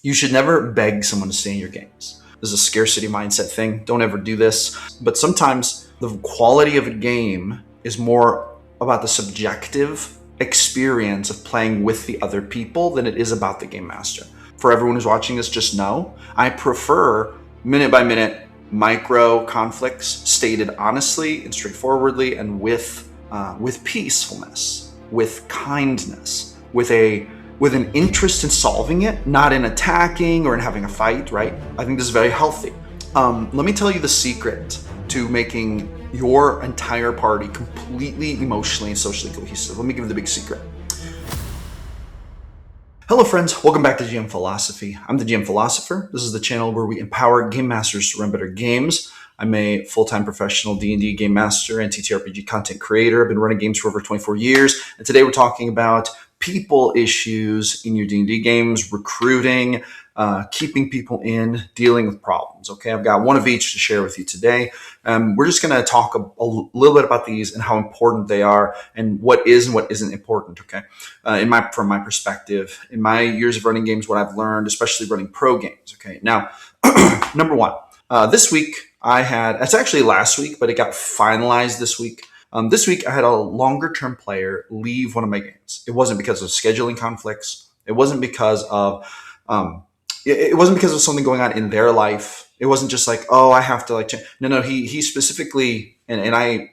You should never beg someone to stay in your games. This is a scarcity mindset thing. Don't ever do this. But sometimes the quality of a game is more about the subjective experience of playing with the other people than it is about the game master. For everyone who's watching this, just know I prefer minute by minute micro conflicts stated honestly and straightforwardly and with peacefulness, with kindness, with an interest in solving it, not in attacking or in having a fight, right? I think this is very healthy. Let me tell you the secret to making your entire party completely emotionally and socially cohesive. Let me give you the big secret. Hello friends, welcome back to GM Philosophy. I'm the GM Philosopher. This is the channel where we empower game masters to run better games. I'm a full-time professional D&D Game Master and TTRPG content creator. I've been running games for over 24 years. And today we're talking about people issues in your D&D games, recruiting, keeping people in, dealing with problems. Okay, I've got one of each to share with you today. We're just going to talk a little bit about these and how important they are and what is and what isn't important. Okay, from my perspective, in my years of running games, what I've learned, especially running pro games. Okay, now number one, this week it's actually last week, but it got finalized this week. This week, I had a longer-term player leave one of my games. It wasn't because of scheduling conflicts. It wasn't because of something going on in their life. It wasn't just like, oh, I have to like change. No. He specifically, and I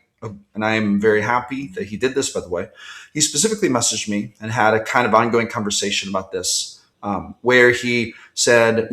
am very happy that he did this. By the way, he specifically messaged me and had a kind of ongoing conversation about this, where he said,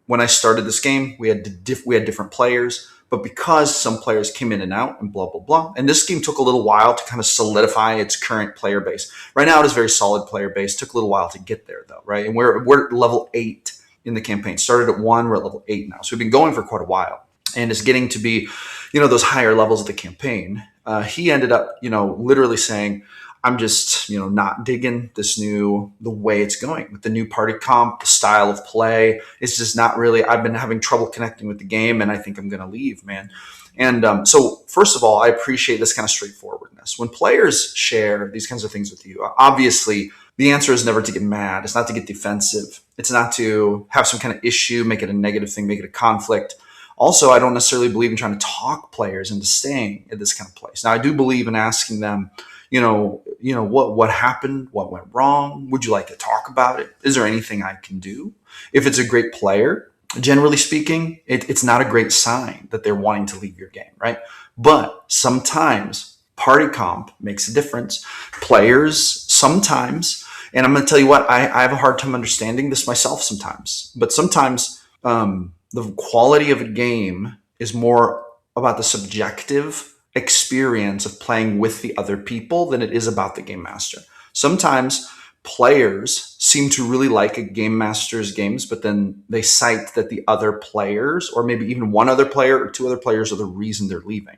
when I started this game, we had different players. But because some players came in and out and blah, blah, blah. And this game took a little while to kind of solidify its current player base. Right now, it is a very solid player base. Took a little while to get there, though, right? And we're at level 8 in the campaign. Started at 1, we're at level 8 now. So we've been going for quite a while. And it's getting to be, those higher levels of the campaign. He ended up, literally saying, I'm just, not digging the way it's going with the new party comp, the style of play. It's just not really, I've been having trouble connecting with the game and I think I'm going to leave, man. And so first of all, I appreciate this kind of straightforwardness. When players share these kinds of things with you, obviously the answer is never to get mad. It's not to get defensive. It's not to have some kind of issue, make it a negative thing, make it a conflict. Also, I don't necessarily believe in trying to talk players into staying at this kind of place. Now, I do believe in asking them, what happened, what went wrong? Would you like to talk about it? Is there anything I can do? If it's a great player, generally speaking, it's not a great sign that they're wanting to leave your game, right? But sometimes party comp makes a difference. Players sometimes, and I'm going to tell you what, I have a hard time understanding this myself sometimes, but sometimes the quality of a game is more about the subjective experience of playing with the other people than it is about the game master. Sometimes players seem to really like a game master's games, but then they cite that the other players, or maybe even one other player or two other players, are the reason they're leaving.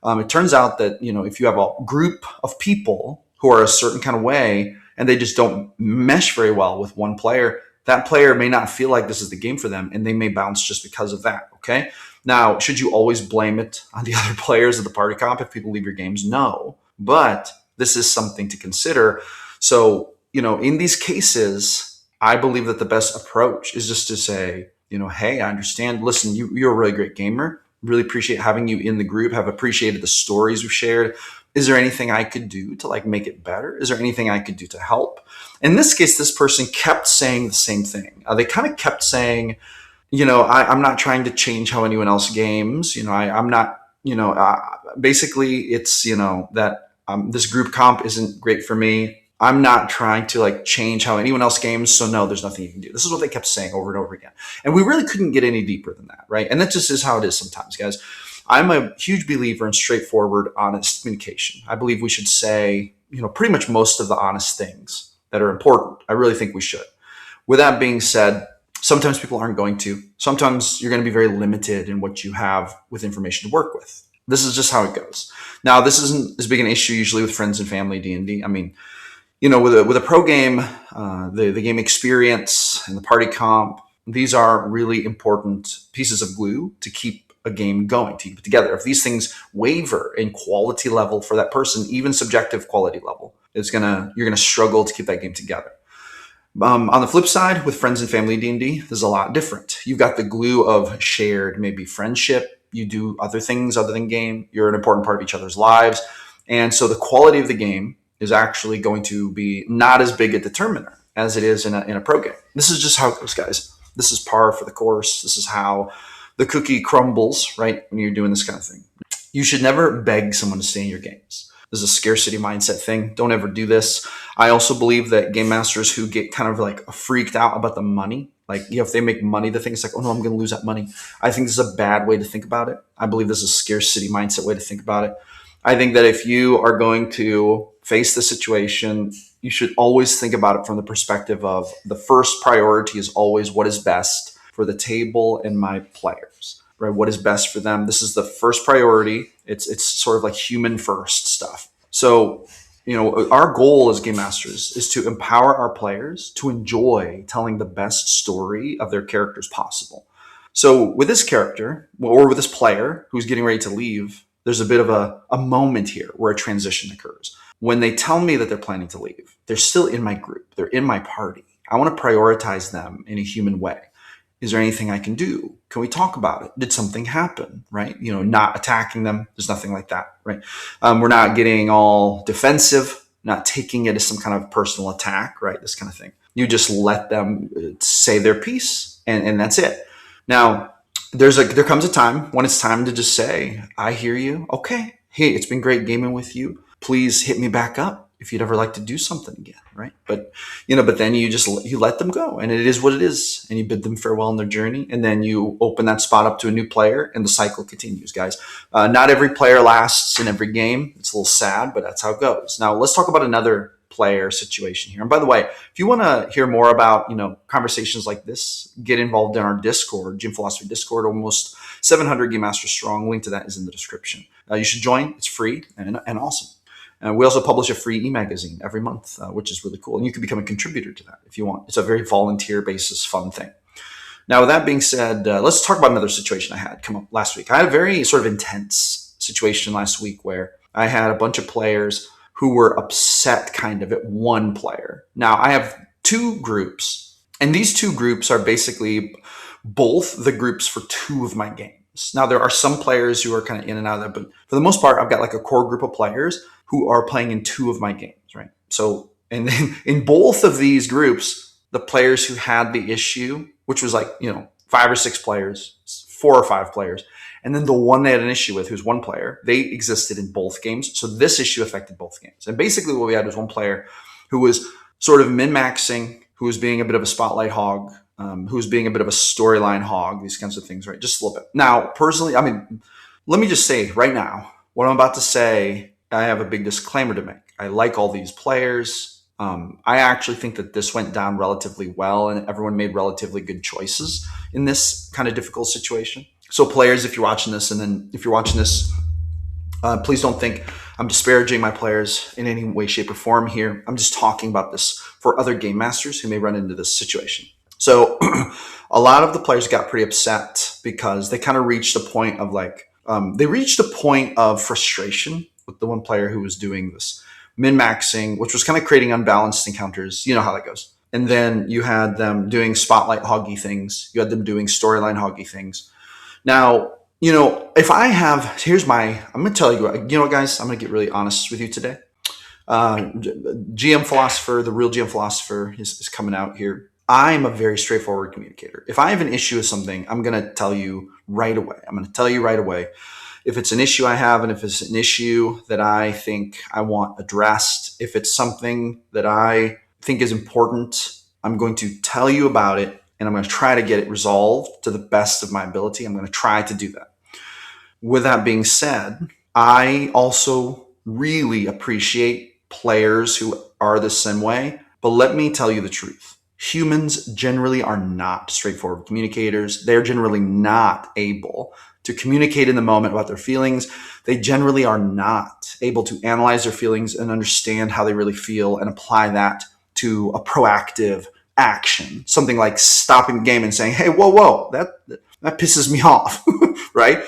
It turns out that, if you have a group of people who are a certain kind of way and they just don't mesh very well with one player, that player may not feel like this is the game for them and they may bounce just because of that. Okay. Now, should you always blame it on the other players of the party comp if people leave your games? No, but this is something to consider. So, in these cases, I believe that the best approach is just to say, hey, I understand. Listen, you're a really great gamer. Really appreciate having you in the group. Have appreciated the stories we've shared. Is there anything I could do to make it better? Is there anything I could do to help? In this case, this person kept saying the same thing. They kind of kept saying, I'm not trying to change how anyone else games. I'm not, basically it's, that this group comp isn't great for me. I'm not trying to change how anyone else games. So no, there's nothing you can do. This is what they kept saying over and over again. And we really couldn't get any deeper than that. Right. And that just is how it is sometimes, guys. I'm a huge believer in straightforward, honest communication. I believe we should say, pretty much most of the honest things that are important. I really think we should. With that being said, sometimes people aren't going to. Sometimes you're going to be very limited in what you have with information to work with. This is just how it goes. Now, this isn't as big an issue usually with friends and family D&D. I mean, with a pro game, the game experience and the party comp, these are really important pieces of glue to keep a game going, to keep it together. If these things waver in quality level for that person, even subjective quality level, you're gonna struggle to keep that game together. On the flip side, with friends and family D&D, there's a lot different. You've got the glue of shared maybe friendship. You do other things other than game. You're an important part of each other's lives. And so the quality of the game is actually going to be not as big a determiner as it is in a pro game. This is just how it goes, guys. This is par for the course. This is how the cookie crumbles, right, when you're doing this kind of thing. You should never beg someone to stay in your games. This is a scarcity mindset thing. Don't ever do this. I also believe that game masters who get kind of like freaked out about the money, like, if they make money, the thing is like, oh no, I'm going to lose that money. I think this is a bad way to think about it. I believe this is a scarcity mindset way to think about it. I think that if you are going to face the situation, you should always think about it from the perspective of the first priority is always what is best for the table and my players, right? What is best for them? This is the first priority. It's sort of like human first stuff. So, our goal as game masters is to empower our players to enjoy telling the best story of their characters possible. So with this character, or with this player who's getting ready to leave, there's a bit of a moment here where a transition occurs. When they tell me that they're planning to leave, they're still in my group. They're in my party. I want to prioritize them in a human way. Is there anything I can do? Can we talk about it? Did something happen? Right? Not attacking them. There's nothing like that. Right? We're not getting all defensive, not taking it as some kind of personal attack, right? This kind of thing. You just let them say their piece, and that's it. Now, there comes a time when it's time to just say, I hear you. Okay. Hey, it's been great gaming with you. Please hit me back up if you'd ever like to do something again, right? But then you let them go, and it is what it is, and you bid them farewell on their journey, and then you open that spot up to a new player, and the cycle continues, guys. Not every player lasts in every game. It's a little sad, but that's how it goes. Now, let's talk about another player situation here. And by the way, if you want to hear more about, conversations like this, get involved in our Discord, Gym Philosophy Discord, almost 700 Game Master strong. Link to that is in the description. You should join. It's free and awesome. And we also publish a free e-magazine every month, which is really cool. And you can become a contributor to that if you want. It's a very volunteer basis, fun thing. Now, with that being said, let's talk about another situation I had come up last week. I had a very sort of intense situation last week where I had a bunch of players who were upset kind of at one player. Now, I have two groups, and these two groups are basically both the groups for two of my games. Now, there are some players who are kind of in and out of that, but for the most part, I've got like a core group of players who are playing in two of my games, right? So, and then in both of these groups, the players who had the issue, which was like, 5 or 6 players, 4 or 5 players, and then the one they had an issue with, who's one player, they existed in both games. So this issue affected both games. And basically what we had was one player who was sort of min-maxing, who was being a bit of a spotlight hog, who was being a bit of a storyline hog, these kinds of things, right? Just a little bit. Now, personally, let me just say right now, what I'm about to say, I have a big disclaimer to make. I like all these players. I actually think that this went down relatively well, and everyone made relatively good choices in this kind of difficult situation. So players, if you're watching this, please don't think I'm disparaging my players in any way, shape, or form here. I'm just talking about this for other game masters who may run into this situation. So a lot of the players got pretty upset because they kind of reached a point of frustration with the one player who was doing this min-maxing, which was kind of creating unbalanced encounters. You know how that goes. And then you had them doing spotlight hoggy things. You had them doing storyline hoggy things. Now, if I have, I'm going to tell you, guys, I'm going to get really honest with you today. GM Philosopher, the real GM Philosopher is coming out here. I'm a very straightforward communicator. If I have an issue with something, I'm going to tell you right away. If it's an issue I have, and if it's an issue that I think I want addressed, if it's something that I think is important, I'm going to tell you about it, and I'm going to try to get it resolved to the best of my ability. I'm going to try to do that. With that being said, I also really appreciate players who are the same way, but let me tell you the truth. Humans generally are not straightforward communicators. They're generally not able to communicate in the moment about their feelings. They generally are not able to analyze their feelings and understand how they really feel and apply that to a proactive action. Something like stopping the game and saying, hey, whoa, That pisses me off, right?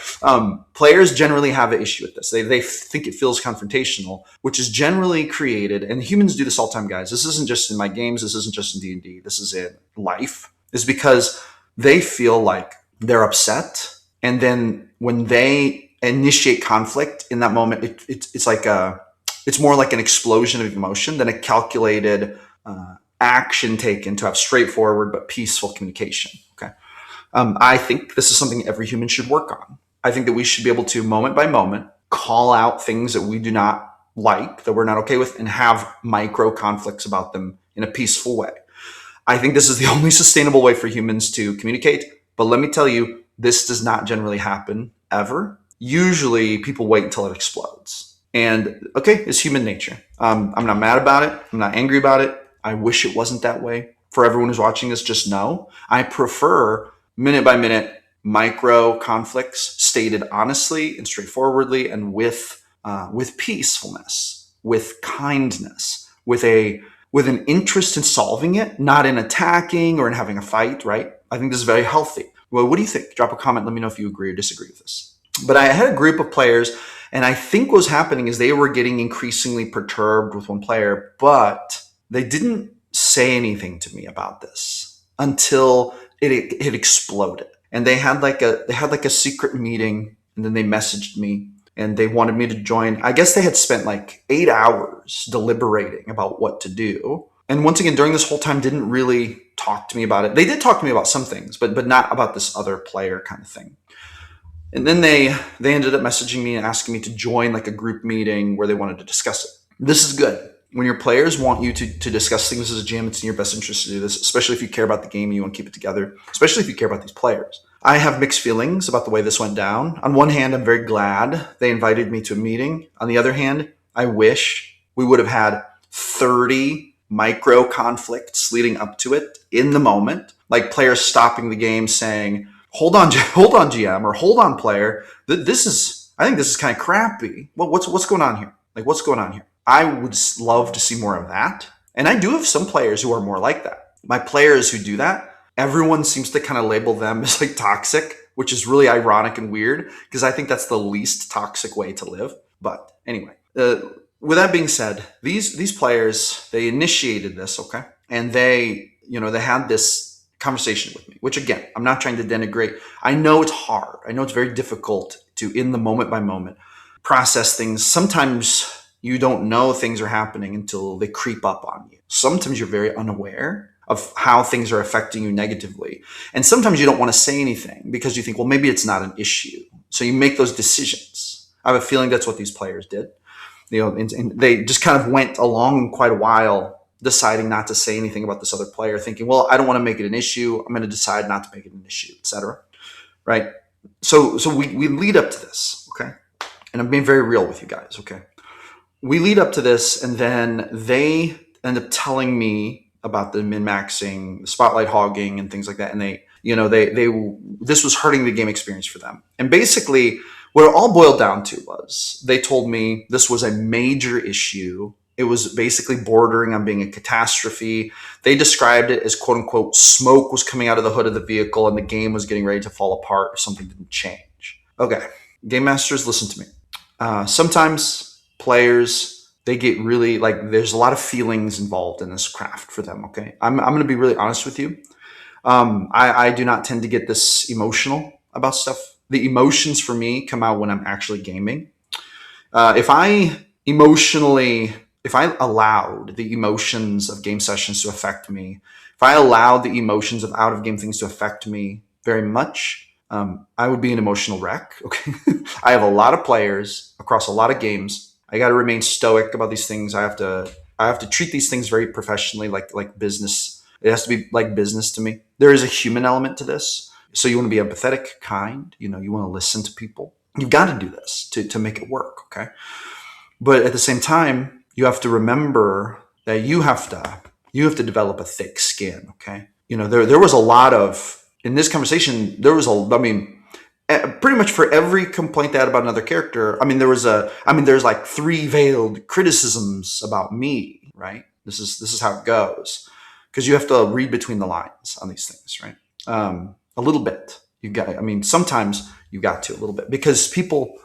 Players generally have an issue with this. They think it feels confrontational, which is generally created, and humans do this all the time, guys. This isn't just in my games. This isn't just in D&D. This is in life. Is because they feel like they're upset, and then when they initiate conflict in that moment, it's more like an explosion of emotion than a calculated action taken to have straightforward but peaceful communication. Okay. I think this is something every human should work on. I think that we should be able to, moment by moment, call out things that we do not like, that we're not okay with, and have micro conflicts about them in a peaceful way. I think this is the only sustainable way for humans to communicate. But let me tell you, this does not generally happen ever. Usually people wait until it explodes. And okay, it's human nature. I'm not mad about it. I'm not angry about it. I wish it wasn't that way. For everyone who's watching this, just know I prefer minute by minute micro conflicts stated honestly and straightforwardly, and with peacefulness, with kindness, with an interest in solving it, not in attacking or in having a fight. Right? I think this is very healthy. Well, what do you think? Drop a comment. Let me know if you agree or disagree with this. But I had a group of players, and I think what was happening is they were getting increasingly perturbed with one player, but they didn't say anything to me about this until it exploded. And they had like a secret meeting, and then they messaged me and they wanted me to join. I guess they had spent like 8 hours deliberating about what to do. And once again, during this whole time, didn't really talk to me about it. They did talk to me about some things, but not about this other player kind of thing. And then they ended up messaging me and asking me to join like a group meeting where they wanted to discuss it. This is good. When your players want you to discuss things as a GM, it's in your best interest to do this, especially if you care about the game and you want to keep it together, especially if you care about these players. I have mixed feelings about the way this went down. On one hand, I'm very glad they invited me to a meeting. On the other hand, I wish we would have had 30 micro conflicts leading up to it in the moment, like players stopping the game saying, hold on, GM, or hold on, player. I think this is kind of crappy. Well, what's going on here? Like, what's going on here? I would love to see more of that. And I do have some players who are more like that. My players who do that, everyone seems to kind of label them as like toxic, which is really ironic and weird because I think that's the least toxic way to live. But anyway, with that being said, these players, they initiated this, okay? And they had this conversation with me, which again, I'm not trying to denigrate. I know it's hard. I know it's very difficult to, in the moment by moment, process things. Sometimes you don't know things are happening until they creep up on you. Sometimes you're very unaware of how things are affecting you negatively. And sometimes you don't want to say anything because you think, well, maybe it's not an issue. So you make those decisions. I have a feeling that's what these players did. And they just kind of went along quite a while deciding not to say anything about this other player, thinking, well, I don't want to make it an issue. I'm going to decide not to make it an issue, etc. Right? So we lead up to this, okay? And I'm being very real with you guys, okay? We lead up to this, and then they end up telling me about the min-maxing, the spotlight hogging, and things like that. And this was hurting the game experience for them. And basically, what it all boiled down to was they told me this was a major issue. It was basically bordering on being a catastrophe. They described it as, quote unquote, smoke was coming out of the hood of the vehicle and the game was getting ready to fall apart if something didn't change. Okay, Game Masters, listen to me. Sometimes players, they get really, like, there's a lot of feelings involved in this craft for them, okay? I'm going to be really honest with you. I do not tend to get this emotional about stuff. The emotions for me come out when I'm actually gaming. If I allowed the emotions of game sessions to affect me, if I allowed the emotions of out-of-game things to affect me very much, I would be an emotional wreck. Okay, I have a lot of players across a lot of games. I got to remain stoic about these things. I have to treat these things very professionally, like business. It has to be like business to me. There is a human element to this. So you want to be empathetic, kind. You want to listen to people. You've got to do this to make it work. Okay, but at the same time, you have to remember that you have to develop a thick skin. Okay, there was a lot of, in this conversation, there's pretty much for every complaint they had about another character, there's like 3 veiled criticisms about me, right? This is how it goes, because you have to read between the lines on these things, right? A little bit. You got, I mean, sometimes you got to a little bit because people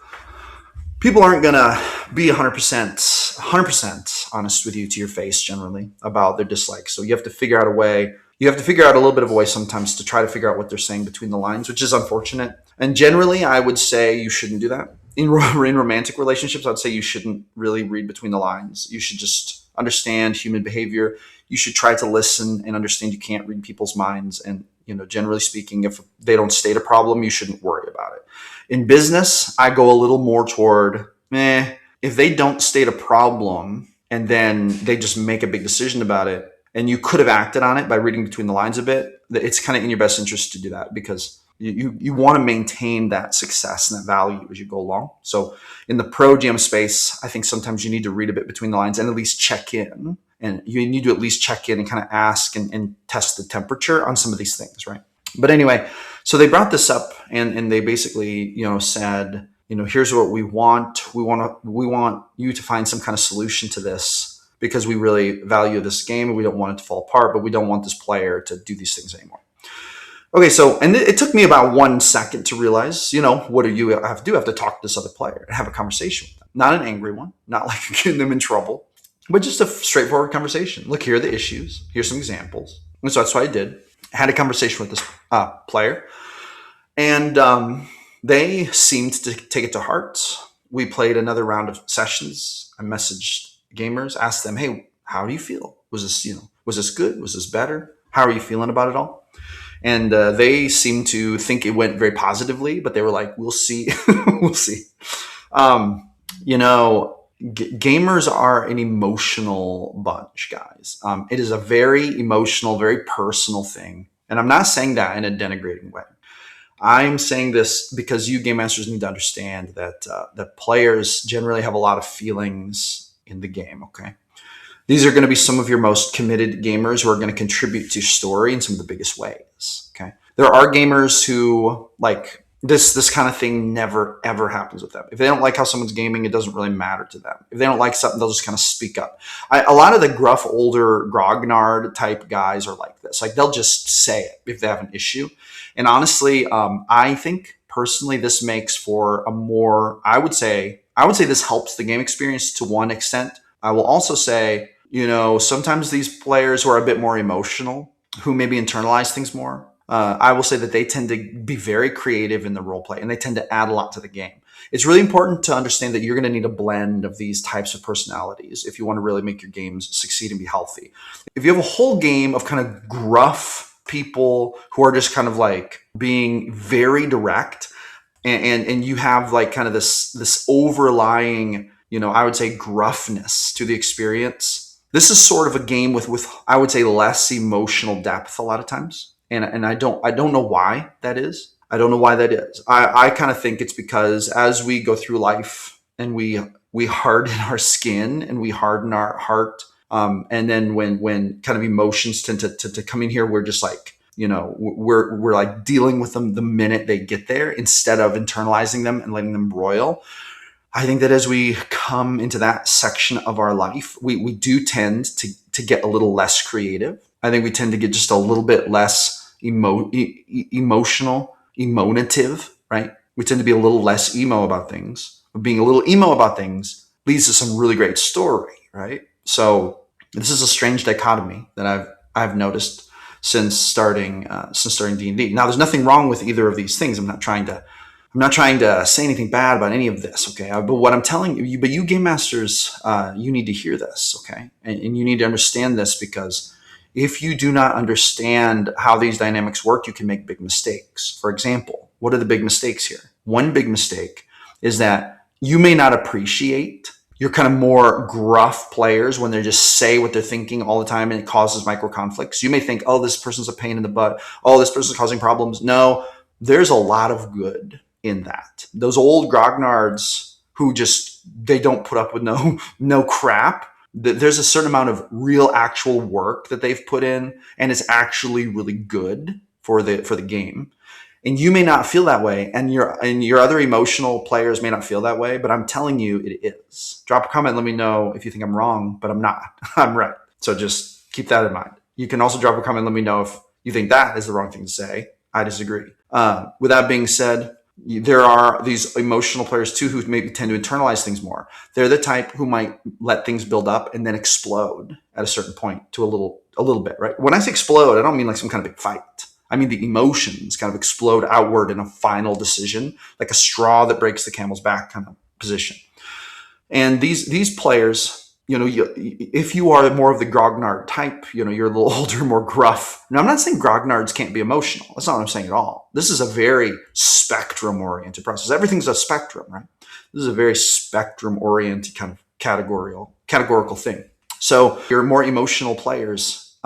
aren't gonna be 100% honest with you to your face generally about their dislikes. So you have to figure out a way. You have to figure out a little bit of a way sometimes to try to figure out what they're saying between the lines, which is unfortunate. And generally, I would say you shouldn't do that. In romantic relationships, I'd say you shouldn't really read between the lines. You should just understand human behavior. You should try to listen and understand you can't read people's minds. And, generally speaking, if they don't state a problem, you shouldn't worry about it. In business, I go a little more toward, if they don't state a problem and then they just make a big decision about it, and you could have acted on it by reading between the lines a bit, it's kind of in your best interest to do that because you want to maintain that success and that value as you go along. So in the pro GM space, I think sometimes you need to read a bit between the lines and at least check in. And you need to at least check in and kind of ask and test the temperature on some of these things, right? But anyway, so they brought this up and they basically, said, here's what we want. We want you to find some kind of solution to this because we really value this game and we don't want it to fall apart, but we don't want this player to do these things anymore. Okay, so, and it took me about 1 second to realize, what do you have to do? I have to talk to this other player and have a conversation with them. Not an angry one, not like getting them in trouble, but just a straightforward conversation. Look, here are the issues. Here's some examples. And so that's what I did. I had a conversation with this player, and they seemed to take it to heart. We played another round of sessions. I messaged gamers, asked them, hey, how do you feel? Was this good? Was this better? How are you feeling about it all? And they seemed to think it went very positively, but they were like, we'll see. We'll see. Gamers are an emotional bunch, guys. It is a very emotional, very personal thing. And I'm not saying that in a denigrating way. I'm saying this because you game masters need to understand that players generally have a lot of feelings in the game, okay? These are going to be some of your most committed gamers who are going to contribute to your story in some of the biggest ways, okay? There are gamers who, like, this kind of thing never, ever happens with them. If they don't like how someone's gaming, it doesn't really matter to them. If they don't like something, they'll just kind of speak up. A lot of the gruff, older, grognard type guys are like this. Like, they'll just say it if they have an issue. And honestly, I think personally this makes for a more, I would say this helps the game experience to one extent. I will also say, sometimes these players who are a bit more emotional, who maybe internalize things more, I will say that they tend to be very creative in the role play and they tend to add a lot to the game. It's really important to understand that you're going to need a blend of these types of personalities if you want to really make your games succeed and be healthy. If you have a whole game of kind of gruff people who are just kind of like being very direct and you have like kind of this overlying, I would say gruffness to the experience. This is sort of a game with I would say less emotional depth a lot of times. And I don't know why that is. I don't know why that is. I kind of think it's because as we go through life and we harden our skin and we harden our heart, and then when kind of emotions tend to come in here, we're just like, we're like dealing with them the minute they get there instead of internalizing them and letting them broil. I think that as we come into that section of our life, we do tend to get a little less creative. I think we tend to get just a little bit less emotional, emotive, right? We tend to be a little less emo about things. Being a little emo about things leads to some really great story, right? So this is a strange dichotomy that I've noticed since starting D&D. Now, there's nothing wrong with either of these things. I'm not trying to say anything bad about any of this, okay? But what I'm telling you, but you game masters, you need to hear this, okay? And you need to understand this because if you do not understand how these dynamics work, you can make big mistakes. For example, what are the big mistakes here? One big mistake is that you may not appreciate your kind of more gruff players when they just say what they're thinking all the time and it causes micro conflicts. You may think, oh, this person's a pain in the butt. Oh, this person's causing problems. No, there's a lot of good in that. Those old grognards who they don't put up with no crap. There's a certain amount of real actual work that they've put in and it's actually really good for the game. And you may not feel that way and your other emotional players may not feel that way, but I'm telling you it is. Drop a comment, let me know if you think I'm wrong, but I'm not. I'm right. So just keep that in mind. You can also drop a comment, let me know if you think that is the wrong thing to say. I disagree. With that being said, there are these emotional players too who maybe tend to internalize things more. They're the type who might let things build up and then explode at a certain point to a little bit, right? When I say explode, I don't mean like some kind of big fight. I mean the emotions kind of explode outward in a final decision, like a straw that breaks the camel's back kind of position. And these players, if you are more of the grognard type, you're a little older, more gruff. Now, I'm not saying grognards can't be emotional. That's not what I'm saying at all. This is a very spectrum-oriented process. Everything's a spectrum, right? This is a very spectrum-oriented kind of categorical thing. So your more emotional players,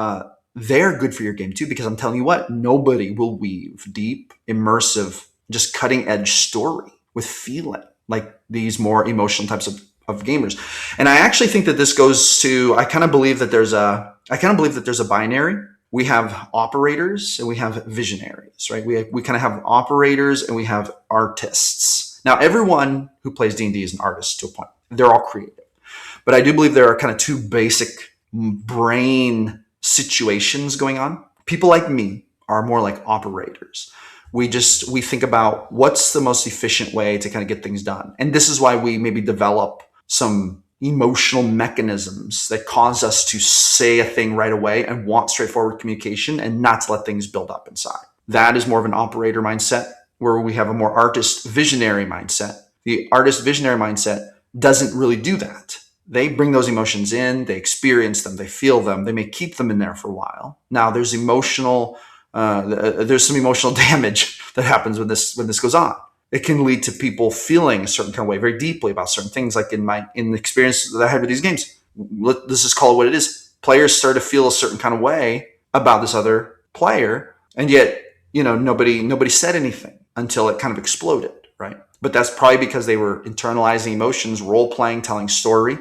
they're good for your game too, because I'm telling you what, nobody will weave deep, immersive, just cutting-edge story with feeling like these more emotional types of gamers. And I actually think that this goes to, I kind of believe that there's a binary. We have operators and we have visionaries, right? We kind of have operators and we have artists. Now, everyone who plays D&D is an artist to a point. They're all creative. But I do believe there are kind of two basic brain situations going on. People like me are more like operators. We think about what's the most efficient way to kind of get things done. And this is why we maybe develop some emotional mechanisms that cause us to say a thing right away and want straightforward communication and not to let things build up inside. That is more of an operator mindset, where we have a more artist visionary mindset. The artist visionary mindset doesn't really do that. They bring those emotions in, they experience them, they feel them, they may keep them in there for a while. Now there's some emotional damage that happens when this goes on. It can lead to people feeling a certain kind of way very deeply about certain things. Like in the experience that I had with these games, let's just call it what it is. Players start to feel a certain kind of way about this other player, and yet nobody said anything until it kind of exploded, right? But that's probably because they were internalizing emotions, role playing, telling story.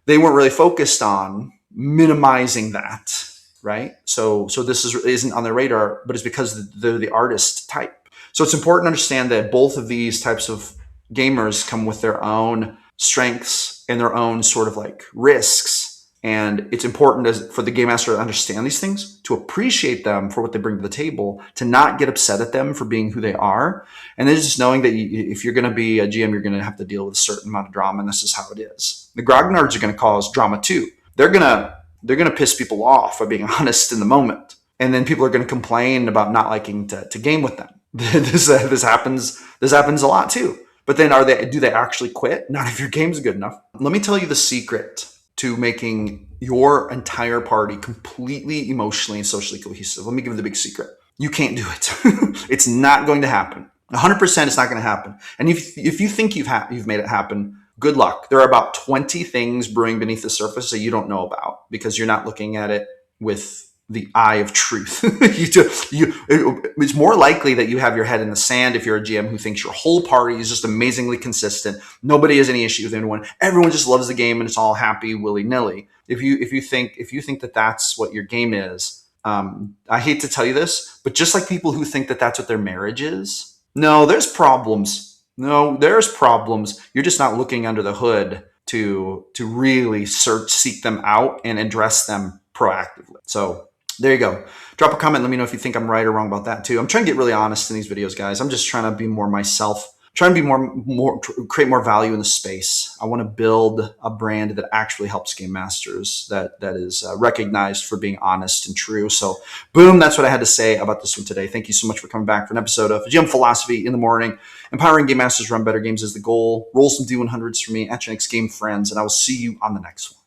They weren't really focused on minimizing that, right? So this isn't on their radar, but it's because they're the artist type. So it's important to understand that both of these types of gamers come with their own strengths and their own sort of like risks. And it's important for the game master to understand these things, to appreciate them for what they bring to the table, to not get upset at them for being who they are. And then just knowing that if you're going to be a GM, you're going to have to deal with a certain amount of drama, and this is how it is. The grognards are going to cause drama too. They're going to piss people off by being honest in the moment. And then people are going to complain about not liking to game with them. This happens a lot too. But then do they actually quit? Not if your game's good enough. Let me tell you the secret to making your entire party completely emotionally and socially cohesive. Let me give you the big secret. You can't do it. It's not going to happen. 100% it's not going to happen. And if you think you've made it happen, good luck. There are about 20 things brewing beneath the surface that you don't know about because you're not looking at it with the eye of truth. It's more likely that you have your head in the sand if you're a GM who thinks your whole party is just amazingly consistent. Nobody has any issue with anyone. Everyone just loves the game and it's all happy willy-nilly. If you think that that's what your game is, I hate to tell you this, but just like people who think that that's what their marriage is, no, there's problems. You're just not looking under the hood to really seek them out and address them proactively. So there you go. Drop a comment. Let me know if you think I'm right or wrong about that too. I'm trying to get really honest in these videos, guys. I'm just trying to be more myself, trying to be create more value in the space. I want to build a brand that actually helps game masters, that is recognized for being honest and true. So boom, that's what I had to say about this one today. Thank you so much for coming back for an episode of GM Philosophy in the Morning. Empowering game masters run better games is the goal. Roll some D100s for me at your next game, friends, and I will see you on the next one.